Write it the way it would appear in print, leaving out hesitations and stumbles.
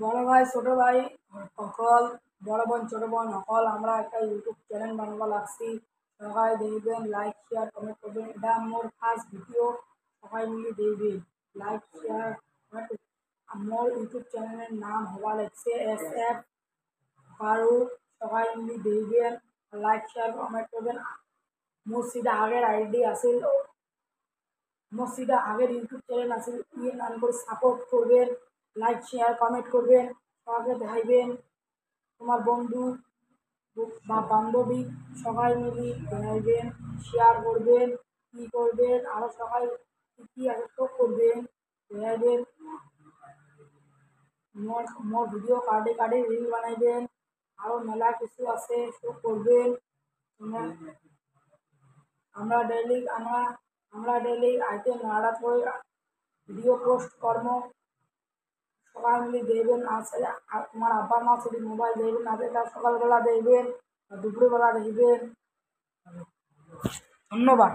বড় ভাই ছোট ভাই সকল, বড় বোন ছোট বোন সকল আমরা একটা ইউটিউব চ্যানেল বানাবো লাগছি। সবাই দেখবেন, লাইক শেয়ার কমেন্ট করবেন। এটা মোর ফার্স্ট ভিডিও, সবাই মিলে দেখবেন, লাইক শেয়ার কমেন্ট। মোর ইউটিউব চ্যানেলের নাম হওয়া লাগছে SF ফারুক। সবাই মিলে দেখবেন, লাইক শেয়ার কমেন্ট করবেন। মোর সিধা আগের আইডি আছিল, মোর সিধা আগের ইউটিউব চ্যানেল আছে, ইয়ে নাম করে সাপোর্ট করবেন, লাইক শেয়ার কমেন্ট করবেন, সবাইকে দেখাইবেন। তোমার বন্ধু বা বান্ধবী সবাই মিলে দেখাইবেন, শেয়ার করবেন, কী করবেন আরও সবাই কী কী আছে সব করবেন, দেখাইবেন। মোর মোর ভিডিও কাটে কাটে রিল বানাইবেন, আরও মেলা কিছু আছে সব করবেন। আমরা ডেইলি আমরা ডেইলি আইতে নাড়া করে ভিডিও পোস্ট করবো, সবাই মিলে দেখবেন। আসলে তোমার আব্বা মা যদি মোবাইল দেখবেন না, তার সকালবেলা দেখবেন, দুপুরবেলা দেখবেন। ধন্যবাদ।